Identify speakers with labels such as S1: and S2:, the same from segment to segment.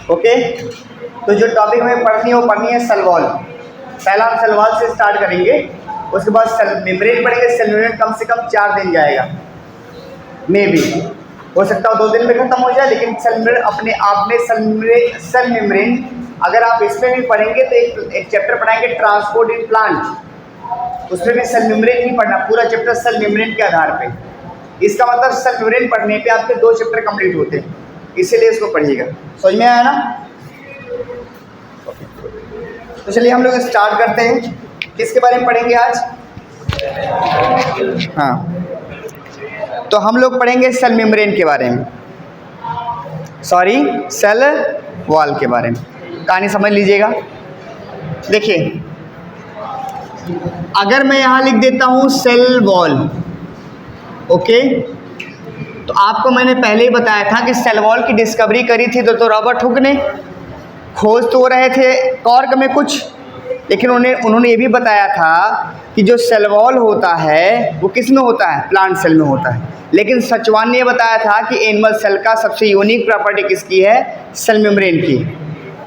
S1: Okay, तो जो topic हमें पढ़नी है वो पढ़नी है सेल वॉल। पहला हम सेल वॉल से स्टार्ट करेंगे, उसके बाद सेल मेम्ब्रेन पढ़ेंगे। सेल मेम्ब्रेन कम से कम 4 दिन जाएगा, मे भी हो सकता है 2 दिन में खत्म हो जाए, लेकिन सेल मेम्ब्रेन अपने आप में सेल मेम्ब्रेन अगर आप इसमें भी पढ़ेंगे तो एक चैप्टर पढ़ाएंगे ट्रांसपोर्ट इन प्लांट, उसमें भी सेल मेम्ब्रेन ही पढ़ना, पूरा चैप्टर सेल मेम्ब्रेन के आधार पे। इसका मतलब सेल मेम्ब्रेन पढ़ने पे आपके 2 चैप्टर कंप्लीट होते हैं, इसीलिए इसको पढ़िएगा। समझ में आया ना? तो चलिए हम लोग स्टार्ट करते हैं। किसके बारे में पढ़ेंगे आज? हाँ, तो हम लोग पढ़ेंगे सेल मेम्ब्रेन के बारे में, सॉरी सेल वॉल के बारे में। कहानी समझ लीजिएगा। देखिए, अगर मैं यहाँ लिख देता हूँ सेल वॉल, ओके, तो आपको मैंने पहले ही बताया था कि सेल वॉल की डिस्कवरी करी थी तो रॉबर्ट हुक ने। खोज तो रहे थे कॉर्क में कुछ, लेकिन उन्होंने ये भी बताया था कि जो सेल वॉल होता है वो किस में होता है? प्लांट सेल में होता है। लेकिन सचवान ने बताया था कि एनिमल सेल का सबसे यूनिक प्रॉपर्टी किसकी है? सेल मेम्ब्रेन की।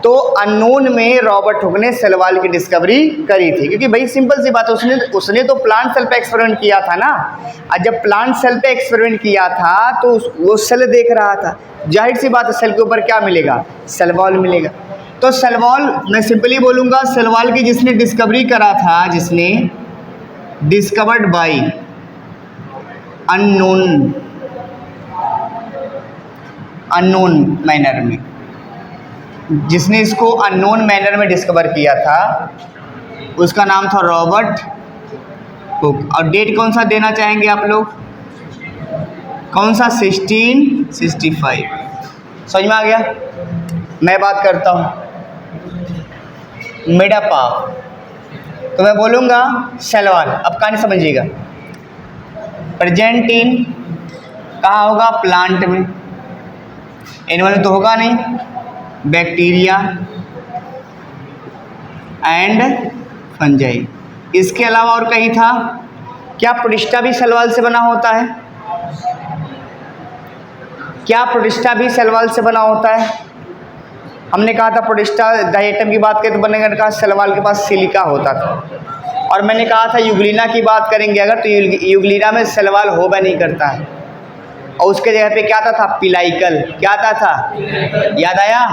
S1: तो अननोन में रॉबर्ट हुक ने सेल वॉल की डिस्कवरी करी थी, क्योंकि भाई सिंपल सी बात है, उसने तो प्लांट सेल पे एक्सपेरिमेंट किया था ना। और जब प्लांट सेल पे एक्सपेरिमेंट किया था तो वो सेल देख रहा था, जाहिर सी बात है सेल के ऊपर क्या मिलेगा? सेल वॉल मिलेगा। तो सेल वॉल, मैं सिंपली बोलूँगा, सेल वॉल की जिसने डिस्कवरी करा था, जिसने डिस्कवर्ड बाय अननोन मैनर में, जिसने इसको अननोन मैनर में डिस्कवर किया था, उसका नाम था रॉबर्ट हुक। और डेट कौन सा देना चाहेंगे आप लोग? कौन सा? 1665। समझ में आ गया? मैं बात करता हूँ मिडअप ऑफ, तो मैं बोलूँगा सेल वॉल। अब कहानी समझिएगा। प्रेजेंट इन कहाँ होगा? प्लांट में। एनिमल में तो होगा नहीं। Bacteria and fungi. इसके अलावा और कहीं था क्या? प्रोटिस्टा भी सेल वॉल से बना होता है? क्या प्रोटिस्टा भी सेल वॉल से बना होता है? हमने कहा था प्रोटिस्टा डायटम की बात करें तो बनने का सेल वॉल के पास सिलिका होता था। और मैंने कहा था यूग्लिना की बात करेंगे अगर, तो यूग्लिना में सेल वॉल होगा नहीं करता है, और उसके जगह पे क्या आता था? पिलाइकल। क्या आता था? याद आया?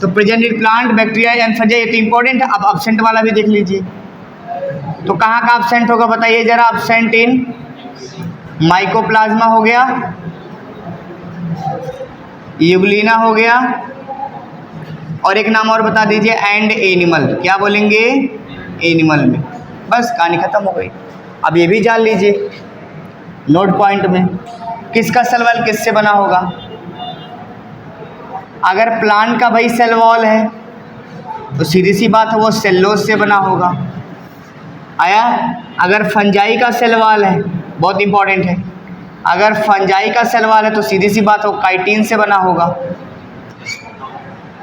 S1: तो present in plant, bacteria and fungi, ये तो इंपॉर्टेंट है। अब एब्सेंट वाला भी देख लीजिए, तो कहाँ का एब्सेंट होगा बताइए जरा? एब्सेंट इन माइकोप्लाज्मा हो गया, यूग्लिना हो गया, और एक नाम और बता दीजिए, एंड एनिमल। क्या बोलेंगे? एनिमल में। बस कहानी खत्म हो गई। अब ये भी जान लीजिए नोट पॉइंट में, किसका सेल वॉल किससे बना होगा? अगर प्लांट का भाई सेल वॉल है तो सीधी सी बात है वो सेल्यूलोज से बना होगा। आया? अगर फंजाई का सेल वॉल है, बहुत इंपॉर्टेंट है, अगर फंजाई का सेल वॉल है तो सीधी सी बात है वो काइटिन से बना होगा।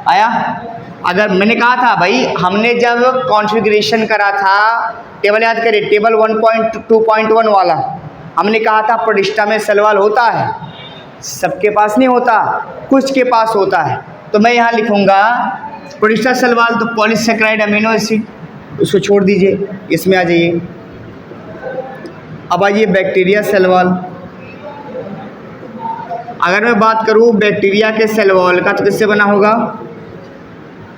S1: आया? अगर मैंने कहा था भाई, हमने जब कॉन्फ़िगरेशन करा था, टेबल याद करिए, टेबल 1.2.1 वाला, हमने कहा था प्रोटिस्टा में सेल वॉल होता है, सबके पास नहीं होता, कुछ के पास होता है। तो मैं यहाँ लिखूँगा प्रोटिस्टा सेल वॉल, तो पॉलीसेकेराइड अमीनो एसिड, उसको छोड़ दीजिए, इसमें आ जाइए। अब आइए बैक्टीरिया सेल वॉल। अगर मैं बात करूँ बैक्टीरिया के सेल वॉल का, तो किससे बना होगा?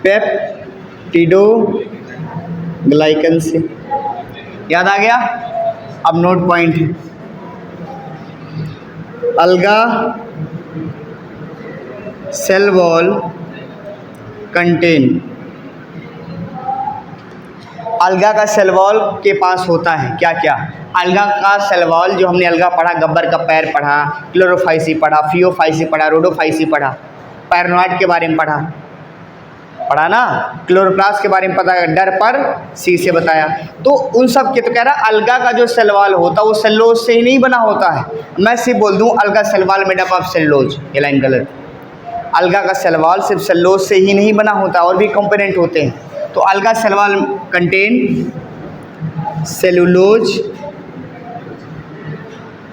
S1: पेप्टिडोग्लाइकन से। याद आ गया? अब नोट पॉइंट है, अलगा सेल वॉल कंटेन, अलगा का सेल वॉल के पास होता है क्या क्या? अलगा का सेल वॉल, जो हमने अलगा पढ़ा, गब्बर का पैर पढ़ा, क्लोरोफाइसी पढ़ा, फियोफाइसी पढ़ा, रोडोफाइसी पढ़ा, पैरानोइड के बारे में पढ़ा ना, क्लोरोप्लास्ट के बारे में पता, डर पर सी से बताया। तो उन सब के, तो कह रहा अलगा का जो सेल वॉल होता है वो सेल्यूलोज से ही नहीं बना होता है। मैं सिर्फ बोल दूं alga cell wall made up of cellulose, ये लाइन गलत। अलगा का सेल वॉल सिर्फ सेल्यूलोज से ही नहीं बना होता, और भी कंपोनेंट होते हैं। तो alga cell wall contain cellulose,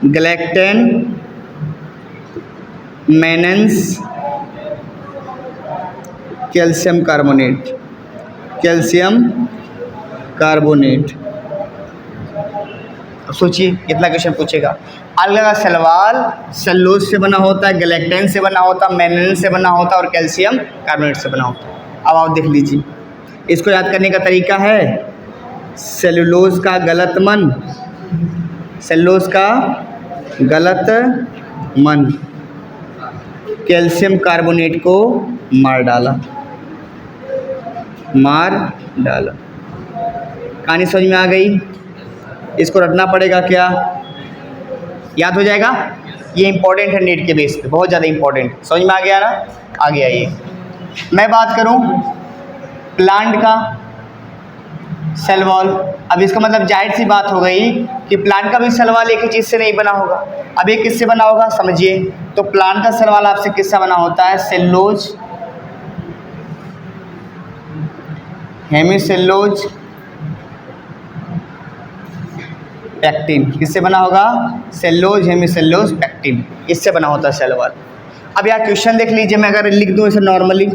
S1: galactan, mannans calcium carbonate, calcium carbonate. अब सोचिए कितना क्वेश्चन पूछेगा। अलगा का सेलवाल सेलुलोज से बना होता है, गैलेक्टाइन से बना होता है, मेलानिन से बना होता है और कैल्शियम कार्बोनेट से बना होता है। अब आप देख लीजिए, इसको याद करने का तरीका है सेलुलोज का गलत मन, सेलुलोज का गलत मन कैल्शियम कार्बोनेट को मार डाला, मार डाला। कहानी समझ में आ गई? इसको रटना पड़ेगा क्या? याद हो जाएगा? ये इंपॉर्टेंट है नीट के बेस पे, बहुत ज़्यादा इंपॉर्टेंट। समझ में आ गया ना? आ गया। ये मैं बात करूं प्लांट का सेल वॉल। अब इसका मतलब जाहिर सी बात हो गई कि प्लांट का भी सेल वॉल एक ही चीज़ से नहीं बना होगा। अब ये किससे बना होगा समझिए। तो प्लांट का सेल वॉल आपसे किससे बना होता है? Cellulose, hemicellulose, pectin. किससे बना होगा? Cellulose, hemicellulose, pectin. इससे बना होता है सेल वॉल। अब यहाँ क्वेश्चन देख लीजिए, मैं अगर लिख दूँ इसे नॉर्मली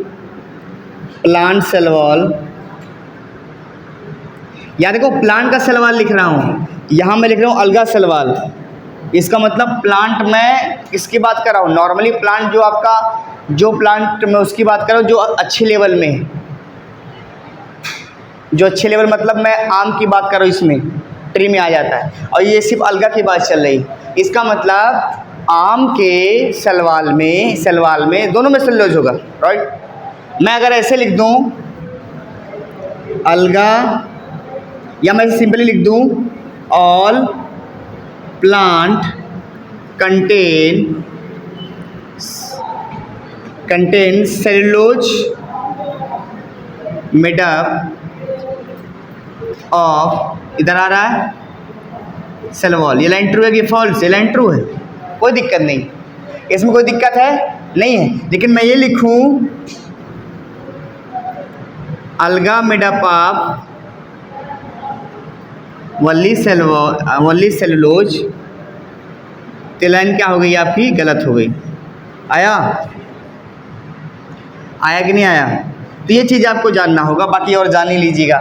S1: प्लांट सेल वॉल, या देखो प्लांट का सेल वॉल लिख रहा हूँ, यहाँ मैं लिख रहा हूँ अलगा सेल वॉल। इसका मतलब प्लांट में किसकी बात कर रहा हूँ? नॉर्मली प्लांट जो आपका, जो प्लांट में उसकी बात कर रहा हूँ जो अच्छे लेवल में है, जो अच्छे लेवल मतलब मैं आम की बात कर रहा हूँ, इसमें ट्री में आ जाता है। और ये सिर्फ अलगा की बात चल रही। इसका मतलब आम के सेल वॉल में दोनों में सेलुलोज होगा, राइट। मैं अगर ऐसे लिख दूँ अलगा, या मैं सिंपली लिख दूँ all plant contain cellulose made up of, इधर आ रहा है सेल वॉल। ये लाइन ट्रू है कि फॉल्स? ये लाइन ट्रू है, कोई दिक्कत नहीं, इसमें कोई दिक्कत है नहीं है। लेकिन मैं ये लिखूं अलगा made up of Valli cellulose, तो लाइन क्या हो गई आपकी? गलत हो गई। आया कि नहीं आया? तो ये चीज़ आपको जानना होगा, बाकी और जान ही लीजिएगा।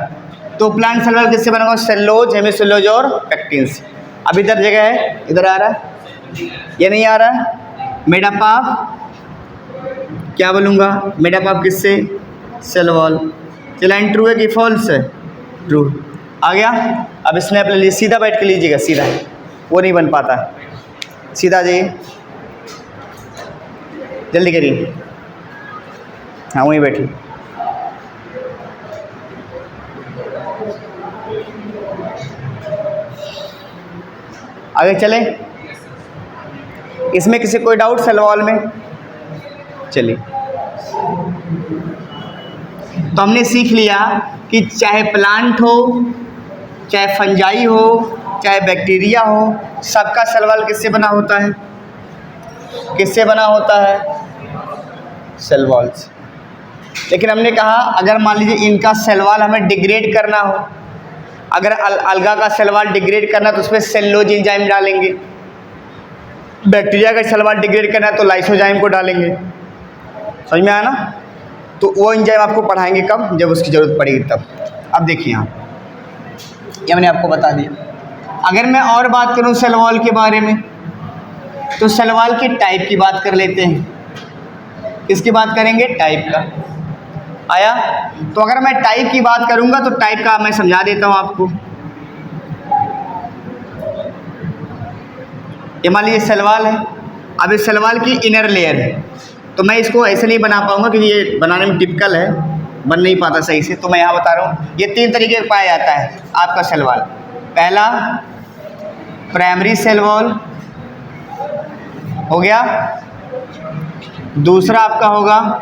S1: तो प्लांट सेल वॉल किससे बना होगा? सेलुलोज, हेमीसेलुलोज और पैक्टिन से। अब इधर जगह है, इधर आ रहा है, ये नहीं आ रहा है। मेड अप ऑफ क्या बोलूँगा? मेड अप ऑफ किससे? Cell wall. तो लाइन ट्रू है कि फॉल्स है? ट्रू। आ गया? अब स्नैप ले लीजिए, सीधा बैठ के लीजिएगा, सीधा, वो नहीं बन पाता। सीधा जाइए, जल्दी करिए। हाँ वहीं बैठिए। आगे चले? इसमें किसी कोई डाउट सेल वॉल में? चलिए, तो हमने सीख लिया कि चाहे प्लांट हो, चाहे फंजाई हो, चाहे बैक्टीरिया हो, सबका सेल वॉल किससे बना होता है? किससे बना होता है? सेल वॉल से। लेकिन हमने कहा अगर मान लीजिए इनका सेल वॉल हमें डिग्रेड करना हो, अगर अलगा का सेल वॉल डिग्रेड करना है तो उसमें सेलुलोज एंजाइम डालेंगे। बैक्टीरिया का सेल वॉल डिग्रेड करना है तो लाइसोजाइम को डालेंगे। समझ में आया ना? तो वो एंजाइम आपको पढ़ाएंगे कब? जब उसकी ज़रूरत पड़ेगी तब। अब देखिए यहाँ, ये मैंने आपको बता दिया। अगर मैं और बात करूँ सेल वॉल के बारे में, तो सेल वॉल की टाइप की बात कर लेते हैं। किसकी बात करेंगे? टाइप का। आया? तो अगर मैं टाइप की बात करूंगा तो टाइप का मैं समझा देता हूं आपको। ये मान लीजिए सेल वॉल है। अब इस सेल वॉल की इनर लेयर है, तो मैं इसको ऐसे नहीं बना पाऊंगा क्योंकि ये बनाने में टिपिकल है, बन नहीं पाता सही से। तो मैं यहाँ बता रहा हूँ, ये 3 तरीके से पाया जाता है आपका सेल वॉल। पहला प्राइमरी सेल वॉल हो गया, दूसरा आपका होगा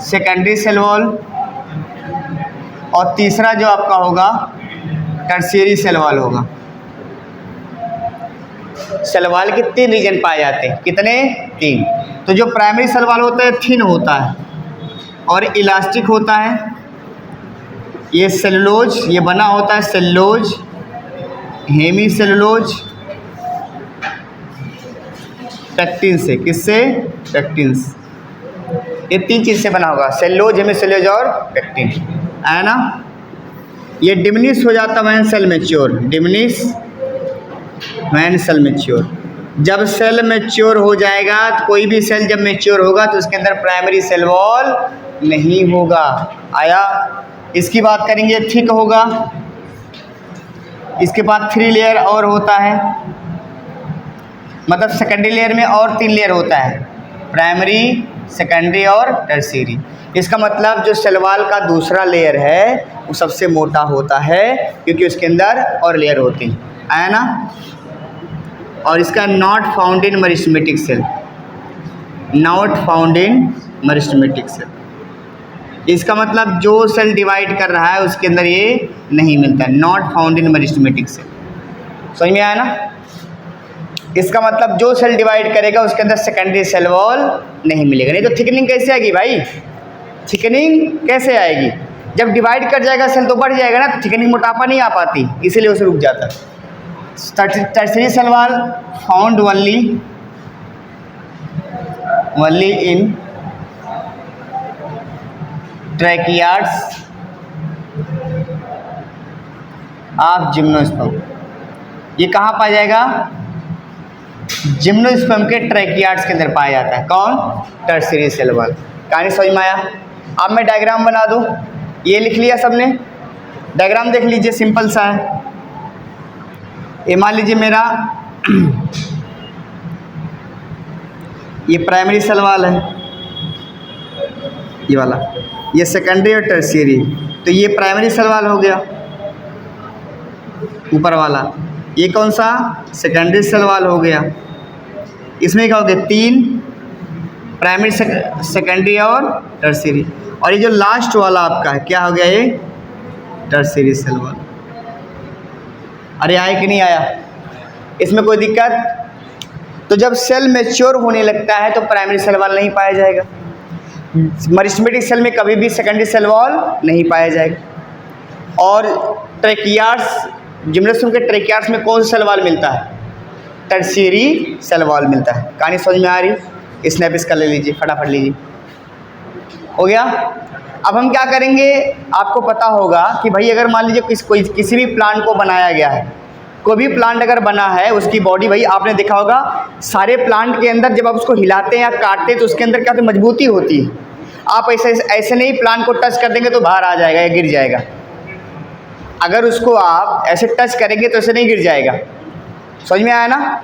S1: सेकेंडरी सेल वॉल, और तीसरा जो आपका होगा टर्शियरी सेल वॉल होगा। सेल वॉल के 3 रीजन पाए जाते हैं। कितने? 3। तो जो प्राइमरी सेल वॉल होता है थिन होता है और इलास्टिक होता है। ये सेलुलोज, ये बना होता है सेलुलोज, हेमीसेलुलोज, पैक्टिन से। किससे? पैक्टिन से। ये 3 चीज़ से बना होगा, सेलुलोज, हेमिसेलुलोज और पेक्टिन, है ना। ये डिमिनिश हो जाता when cell mature, diminish when cell mature. जब सेल मैच्योर हो जाएगा, तो कोई भी सेल जब मैच्योर होगा तो उसके अंदर प्राइमरी सेल वॉल नहीं होगा। आया। इसकी बात करेंगे, थिक होगा, इसके बाद 3 लेयर और होता है, मतलब सेकेंडरी लेयर में और 3 लेयर होता है, प्राइमरी, सेकेंडरी और टर्शियरी। इसका मतलब जो सेल वॉल का दूसरा लेयर है वो सबसे मोटा होता है, क्योंकि उसके अंदर और लेयर होती हैं, आया ना। और इसका not found in meristematic cell, not found in meristematic cell. इसका मतलब जो सेल डिवाइड कर रहा है उसके अंदर ये नहीं मिलता है, not found in meristematic cell. समझ में आया ना। इसका मतलब जो सेल डिवाइड करेगा उसके अंदर सेकेंडरी सेल वॉल नहीं मिलेगा। नहीं तो थिकनिंग कैसे आएगी भाई, थिकनिंग कैसे आएगी? जब डिवाइड कर जाएगा सेल तो बढ़ जाएगा ना, तो थिकनिंग मोटापा नहीं आ पाती, इसीलिए उसे रुक जाता है। Tertiary cell wall found only in tracheids of gymnosperm. ये कहाँ पाया जाएगा? जिम्नोस्पर्म के ट्रैकियार्ड्स के अंदर पाया जाता है। कौन? Tertiary cell wall. कहानी समझ में आया? अब मैं डायग्राम बना दूं, ये लिख लिया सबने, डायग्राम देख लीजिए, सिंपल सा है। ये मान लीजिए मेरा ये प्राइमरी सेल वॉल है, ये वाला, ये सेकेंडरी और टर्शियरी। तो ये प्राइमरी सेल वॉल हो गया ऊपर वाला, ये कौन सा? सेकेंडरी सेल वॉल हो गया। इसमें क्या हो गया? 3 प्राइमरी, सेकेंडरी और टर्शियरी। और ये जो लास्ट वाला आपका है क्या हो गया? ये टर्शियरी सेल वॉल। अरे आया कि नहीं आया? इसमें कोई दिक्कत? तो जब सेल मैच्योर होने लगता है तो प्राइमरी सेल वॉल नहीं पाया जाएगा, मेरिस्टेमेटिक सेल में कभी भी सेकेंडरी सेल वॉल नहीं पाया जाएगा। और ट्रैकियार्ड्स, जिम्नोस्पर्म के ट्रैकियार्ड्स में कौन सा सेल वॉल मिलता है? टर्शियरी सेल वॉल मिलता है। कहानी समझ में आ रही? स्नैप इसका ले लीजिए, फटाफट लीजिए, हो गया। अब हम क्या करेंगे, आपको पता होगा कि भाई अगर मान लीजिए किसी भी प्लांट को बनाया गया है, कोई भी प्लांट अगर बना है, उसकी बॉडी, भाई आपने देखा होगा सारे प्लांट के अंदर जब आप उसको हिलाते हैं या काटते हैं तो उसके अंदर क्या होती है? मजबूती होती है। आप ऐसे नहीं प्लांट को टच कर देंगे तो बाहर आ जाएगा या गिर जाएगा। अगर उसको आप ऐसे टच करेंगे तो ऐसे नहीं गिर जाएगा। समझ में आया ना?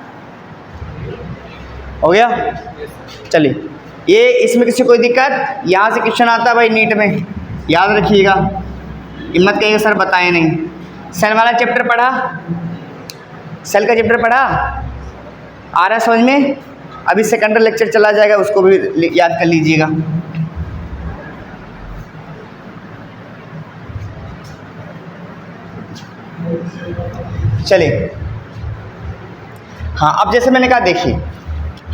S1: हो गया। चलिए, ये इसमें किसी कोई दिक्कत? यहाँ से क्वेश्चन आता है भाई नीट में, याद रखिएगा, हिम्मत कहिएगा सर बताए नहीं। सेल वाला चैप्टर पढ़ा, सेल का चैप्टर पढ़ा, आ रहा है समझ में? अभी सेकेंडरी लेक्चर चला जाएगा, उसको भी याद कर लीजिएगा। चलिए, हाँ, अब जैसे मैंने कहा, देखिए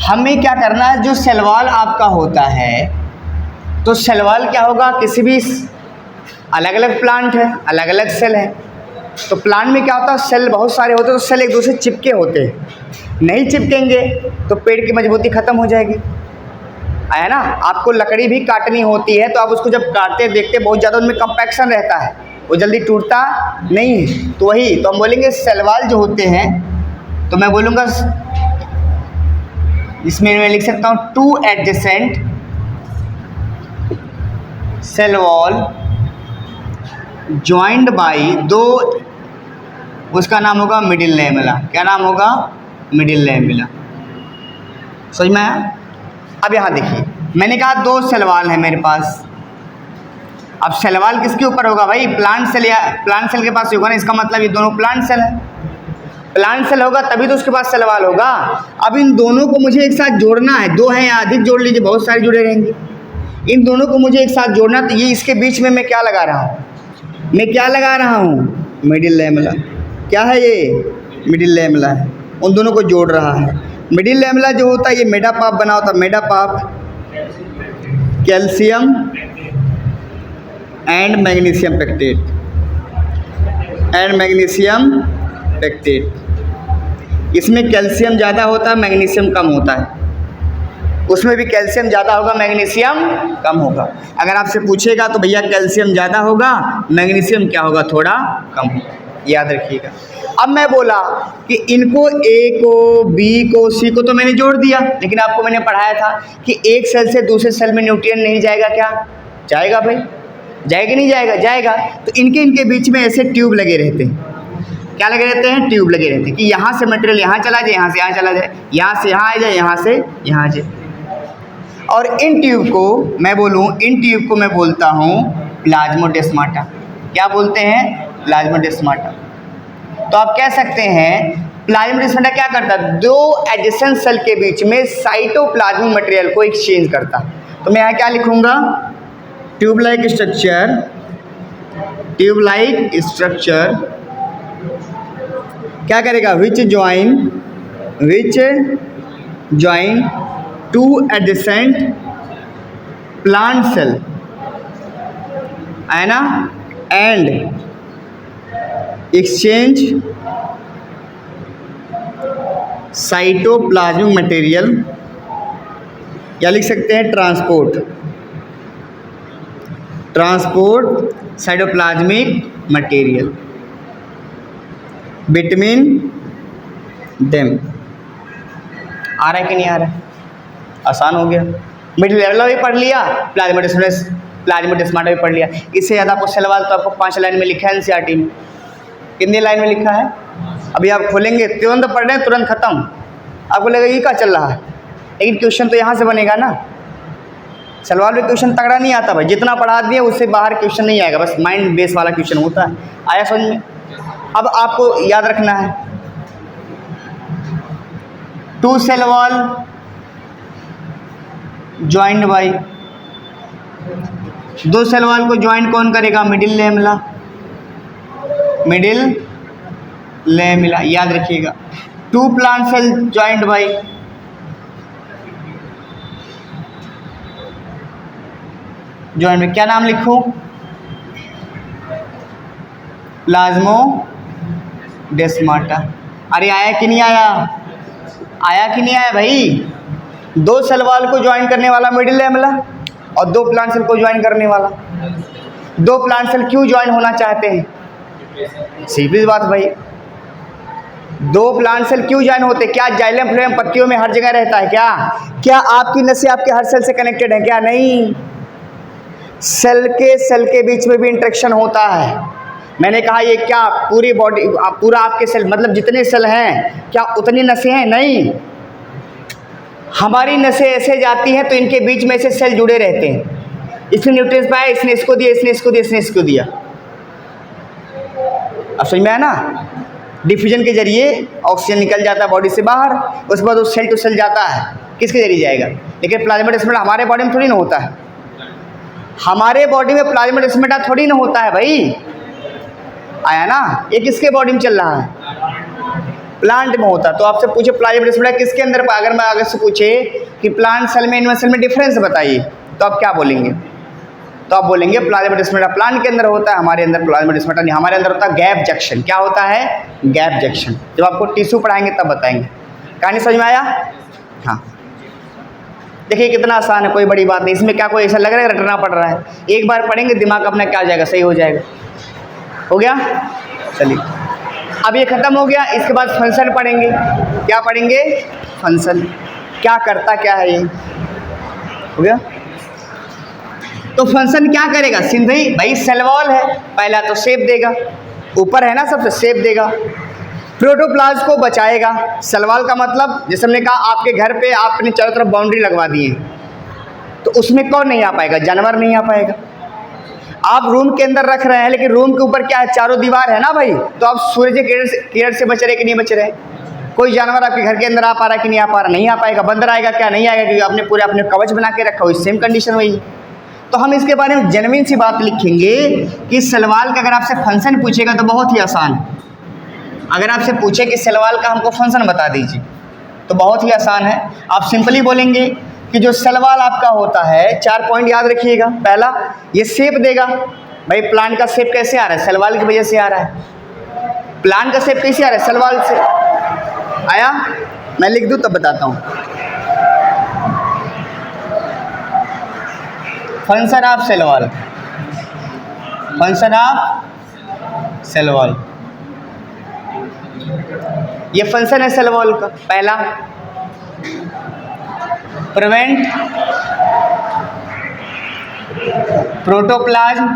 S1: हमें क्या करना है, जो सेल वॉल आपका होता है, तो सेल वॉल क्या होगा? किसी भी अलग अलग प्लांट है, अलग अलग सेल है, तो प्लांट में क्या होता है? सेल बहुत सारे होते हैं, तो सेल एक दूसरे से चिपके होते हैं। नहीं चिपकेंगे तो पेड़ की मजबूती खत्म हो जाएगी, आया ना। आपको लकड़ी भी काटनी होती है, तो आप उसको जब काटते देखते बहुत ज़्यादा उनमें कंपैक्शन रहता है, वो जल्दी टूटता नहीं है। तो वही तो हम बोलेंगे सेल वॉल जो होते हैं, तो मैं बोलूँगा इसमें मैं लिख सकता हूँ 2 adjacent cell wall joined by 2, उसका नाम होगा मिडिल लैमेला। क्या नाम होगा? Middle lamella. समझ में आया? अब यहाँ देखिए, मैंने कहा 2 सेल वॉल है मेरे पास। अब सेल वॉल किसके ऊपर होगा भाई? प्लांट सेल, या प्लांट सेल के पास होगा ना, इसका मतलब ये दोनों प्लांट सेल है। प्लांट सेल होगा तभी तो उसके पास सेल वॉल होगा। अब इन दोनों को मुझे एक साथ जोड़ना है, 2 हैं या अधिक जोड़ लीजिए, बहुत सारे जुड़े रहेंगे। इन दोनों को मुझे एक साथ जोड़ना, तो ये इसके बीच में मैं क्या लगा रहा हूँ? मैं क्या लगा रहा हूँ? Middle lamella. क्या है ये? मिडिल लैमेला है, उन दोनों को जोड़ रहा है। मिडिल लैमेला जो होता है ये मेडापाफ बना होता है, मेडापाफ calcium and magnesium pectate, and magnesium pectate. इसमें कैल्शियम ज़्यादा होता है, मैग्नीशियम कम होता है। उसमें भी कैल्शियम ज़्यादा होगा, मैग्नीशियम कम होगा। अगर आपसे पूछेगा तो भैया कैल्शियम ज़्यादा होगा, मैग्नीशियम क्या होगा, थोड़ा कम होगा, याद रखिएगा। अब मैं बोला कि इनको ए को, बी को, सी को तो मैंने जोड़ दिया, लेकिन आपको मैंने पढ़ाया था कि एक सेल से दूसरे सेल में न्यूट्रिएंट नहीं जाएगा, क्या जाएगा भाई, जाएगा नहीं जाएगा, जाएगा। तो इनके बीच में ऐसे ट्यूब लगे रहते हैं, क्या लगे रहते हैं, ट्यूब लगे रहते हैं कि यहाँ से मटेरियल यहाँ चला जाए, यहाँ से यहाँ चला जाए, यहाँ से यहाँ आ जाए, यहाँ से यहाँ आ जाए। और इन ट्यूब को मैं बोलूँ, इन ट्यूब को मैं बोलता हूँ प्लाज्मोडेस्माटा। क्या बोलते हैं, प्लाज्मोडेस्माटा। तो आप कह सकते हैं प्लाज्मोडेस्माटा क्या करता है, दो एडजेसेंट सेल के बीच में साइटोप्लाज्मिक मटेरियल को एक्सचेंज करता। तो मैं यहाँ क्या लिखूँगा, tube like structure, tube like structure क्या करेगा, which join to adjacent plant cell, है ना, एंड एक्सचेंज साइटोप्लाज्मिक मटेरियल, या लिख सकते हैं transport cytoplasmic material between them. आ रहा है कि नहीं आ रहा है, आसान हो गया। मिडिल लेवल भी पढ़ लिया, प्लाज्मोडेस्माटा भी पढ़ लिया। इससे ज़्यादा आपको सवाल तो आपको 5 लाइन में लिखा है एनसीईआरटी में। कितनी लाइन में लिखा है, अभी आप खोलेंगे तुरंत पढ़ रहे हैं, तुरंत खत्म, आपको लगेगा ये क्या चल रहा है, लेकिन क्वेश्चन तो यहाँ से बनेगा ना। सवाल में क्वेश्चन तगड़ा नहीं आता भाई, जितना पढ़ा दिए उससे बाहर क्वेश्चन नहीं आएगा, बस माइंड बेस वाला क्वेश्चन होता है। आया समझ में। अब आपको याद रखना है, 2 cell wall joint by, 2 cell wall को ज्वाइंट कौन करेगा, मिडिल लेमिला, याद रखिएगा। 2 plant cell joint by, joint में क्या नाम लिखूं, प्लाज्मोडेस्माटा। अरे आया कि नहीं आया, आया कि नहीं आया भाई। 2 सेल वॉल को ज्वाइन करने वाला मिडिल लेमिला और 2 प्लांट सेल को ज्वाइन करने वाला। 2 प्लांट सेल क्यों ज्वाइन होना चाहते हैं, सीधी बात भाई, 2 प्लांट सेल क्यों ज्वाइन होते, क्या जाइलम फ्लोएम पत्तियों में हर जगह रहता है क्या आपकी नसें आपके हर सेल से कनेक्टेड है क्या, नहीं। सेल के बीच में भी इंटरेक्शन होता है। मैंने कहा ये क्या पूरी बॉडी, पूरा आपके सेल मतलब जितने सेल हैं क्या उतनी नसें हैं, नहीं। हमारी नसें ऐसे जाती हैं तो इनके बीच में ऐसे सेल जुड़े रहते हैं, इसने न्यूट्रिएंट्स पाया, इसने इसको दिया, इसने इसको दिया, इसने इसको दिया। अब समझ में आया ना, डिफ्यूजन के जरिए ऑक्सीजन निकल जाता है बॉडी से बाहर, उसके बाद वो सेल टू सेल जाता है, किसके जरिए जाएगा, लेकिन प्लाज्मोडेस्माटा हमारे बॉडी में थोड़ी ना होता है, हमारे बॉडी में प्लाज्मोडेस्माटा थोड़ी ना होता है भाई। आया ना, ये किसके बॉडी में चल रहा है, प्लांट में होता है। तो आपसे पूछे प्लाज्मोडेस्माटा किसके अंदर, अगर से पूछे कि प्लांट सेल में एनिमल सेल में डिफरेंस बताइए, तो आप क्या बोलेंगे, तो आप बोलेंगे प्लाज्मोडेस्माटा प्लांट के अंदर होता है, हमारे अंदर प्लाज्मोडेस्माटा नहीं, हमारे अंदर होता है गैप जंक्शन। क्या होता है, गैप जंक्शन। जब आपको टिश्यू पढ़ाएंगे तब बताएंगे। कहानी समझ में आया, हाँ। देखिए कितना आसान है, कोई बड़ी बात नहीं इसमें, क्या कोई ऐसा लग रहा है रटना पड़ रहा है, एक बार पढ़ेंगे दिमाग अपना क्या जाएगा, सही हो जाएगा। हो गया, चलिए अब ये ख़त्म हो गया। इसके बाद फंक्शन पढ़ेंगे। क्या पढ़ेंगे, फंक्शन, क्या करता क्या है ये, हो गया। तो फंक्शन क्या करेगा, सिंधई भाई सेल वॉल है, पहला तो शेप देगा, ऊपर है ना सबसे, शेप देगा, प्रोटोप्लाज्म को बचाएगा। सेल वॉल का मतलब जैसे हमने कहा आपके घर पे आपने चारों तरफ बाउंड्री लगवा दी है, तो उसमें कौन नहीं आ पाएगा, जानवर नहीं आ पाएगा। आप रूम के अंदर रख रहे हैं, लेकिन रूम के ऊपर क्या है, चारों दीवार है ना भाई, तो आप सूर्य के किरण से बच रहे कि नहीं बच रहे। कोई जानवर आपके घर के अंदर आ पा रहा है कि नहीं आ पा रहा, नहीं आ पाएगा। बंदर आएगा क्या, नहीं आएगा, क्योंकि आपने पूरे अपने कवच बना के रखा हो, सेम कंडीशन वही। तो हम इसके बारे में जेन्युइन सी बात लिखेंगे कि सेल वॉल का अगर आपसे फंक्शन पूछेगा तो बहुत ही आसान। अगर आपसे पूछे कि सेल वॉल का हमको फंक्शन बता दीजिए तो बहुत ही आसान है। आप सिंपली बोलेंगे कि जो सेल वॉल आपका होता है, 4 पॉइंट याद रखिएगा। पहला, ये शेप देगा। भाई प्लांट का शेप कैसे आ रहा है, सेल वॉल की वजह से आ रहा है। प्लांट का शेप कैसे आ रहा है, सेल वॉल से आया। मैं लिख दूँ तब बताता हूँ। Function of cell wall, function of cell wall, ये फंक्शन है सेल वॉल का। पहला, prevent protoplasm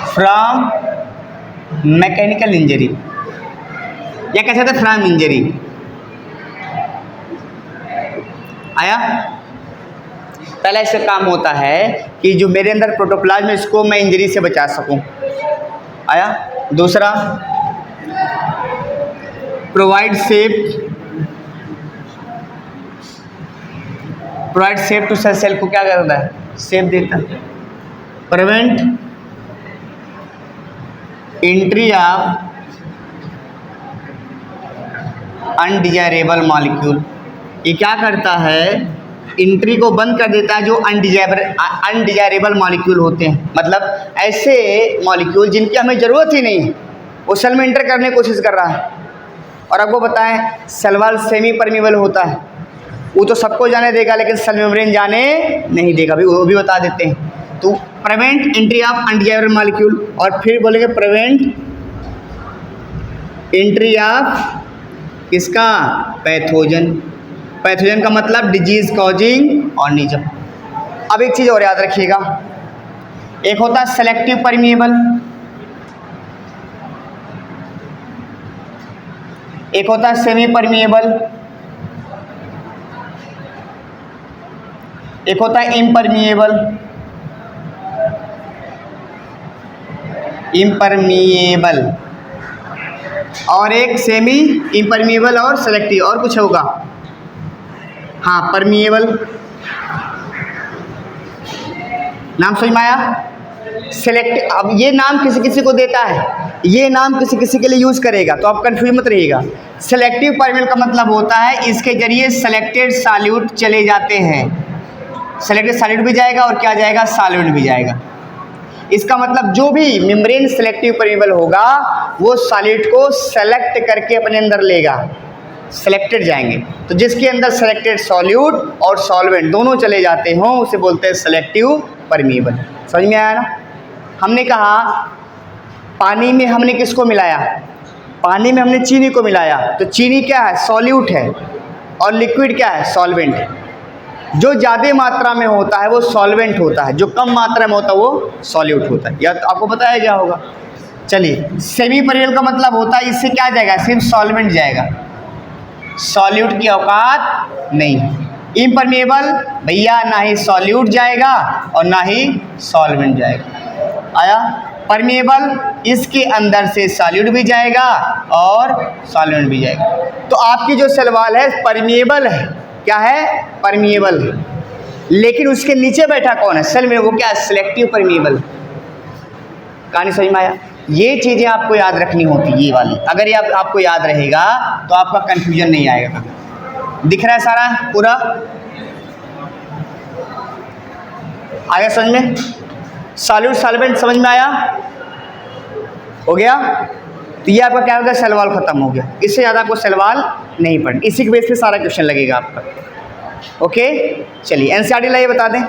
S1: from mechanical injury, या कह सकते फ्रॉम इंजरी। आया, पहला इसका काम होता है कि जो मेरे अंदर प्रोटोप्लाज्म है इसको मैं इंजरी से बचा सकूं। आया, दूसरा, provide safe to cell, cell को क्या करता है, सेफ देता है। Prevent entry of undesirable molecule, ये क्या करता है, एंट्री को बंद कर देता है जो अनडिजायरेबल मॉलिक्यूल होते हैं, मतलब ऐसे मॉलिक्यूल जिनकी हमें ज़रूरत ही नहीं है, वो सेल में एंटर करने की कोशिश कर रहा है। और आपको बताएं सेल वॉल सेमी परमीबल होता है, वो तो सबको जाने देगा लेकिन सेल मेम्ब्रेन जाने नहीं देगा, वो भी बता देते हैं। तो prevent entry of undesirable molecule, और फिर बोलेंगे प्रिवेंट एंट्री ऑफ किसका, पैथोजन। पैथोजन का मतलब डिजीज कॉजिंग ऑर्गेनिज्म। अब एक चीज़ और याद रखिएगा, एक होता है सेलेक्टिव परमिएबल, एक होता है सेमी परमिएबल, एक होता है इम्परमिएबल, इम्परमिएबल, और एक सेमी इम्परमिएबल और सेलेक्टिव, और कुछ होगा, हाँ परमिएबल। नाम समझ में आया, सेलेक्टिव। अब ये नाम किसी किसी को देता है, ये नाम किसी किसी के लिए यूज़ करेगा, तो आप कंफ्यूज मत रहिएगा। सेलेक्टिव परमिएबल का मतलब होता है इसके जरिए सेलेक्टेड सॉल्यूट चले जाते हैं, सेलेक्टेड सॉल्यूट भी जाएगा और क्या जाएगा, सॉल्यूट भी जाएगा। इसका मतलब जो भी मेम्ब्रेन सेलेक्टिव परमिएबल होगा वो सॉल्यूट को सेलेक्ट करके अपने अंदर लेगा, सेलेक्टेड जाएंगे। तो जिसके अंदर सेलेक्टेड सॉल्यूट और सॉल्वेंट दोनों चले जाते हों उसे बोलते हैं सेलेक्टिव परमिएबल। समझ में आया ना। हमने कहा पानी में हमने किसको मिलाया, पानी में हमने चीनी को मिलाया, तो चीनी क्या है, सॉल्यूट है, और लिक्विड क्या है, सॉल्वेंट है। जो ज़्यादा मात्रा में होता है वो सॉल्वेंट होता है, जो कम मात्रा में होता है वो सॉल्यूट होता है। या तो आपको बताया क्या होगा। चलिए, सेमी परमिएबल का मतलब होता है इससे क्या जाएगा, सिर्फ सॉल्वेंट जाएगा, सॉल्यूट की औकात नहीं। इम्परमिएबल भैया ना ही सॉल्यूट जाएगा और ना ही सॉल्वेंट जाएगा। आया, परमिएबल इसके अंदर से सॉल्यूट भी जाएगा और सॉल्वेंट भी जाएगा। तो आपकी जो सेल वॉल है परमिएबल है, क्या है, परमिएबल है, लेकिन उसके नीचे बैठा कौन है, सेल में, वो क्या है, सिलेक्टिव परमिएबल। कहानी समझ में आया। ये चीज़ें आपको याद रखनी होती, ये वाली, अगर ये आपको याद रहेगा तो आपका कंफ्यूजन नहीं आएगा कभी। दिख रहा है सारा पूरा, आया समझ में, सॉल्यूट सॉल्वेंट समझ में आया, हो गया। तो ये आपका क्या हो गया, सेल वॉल खत्म हो गया। इससे ज़्यादा आपको सेल वॉल नहीं पढ़नी, इसी के बेस पे सारा क्वेश्चन लगेगा आपका। ओके, चलिए एनसीईआरटी लाइए बता दें।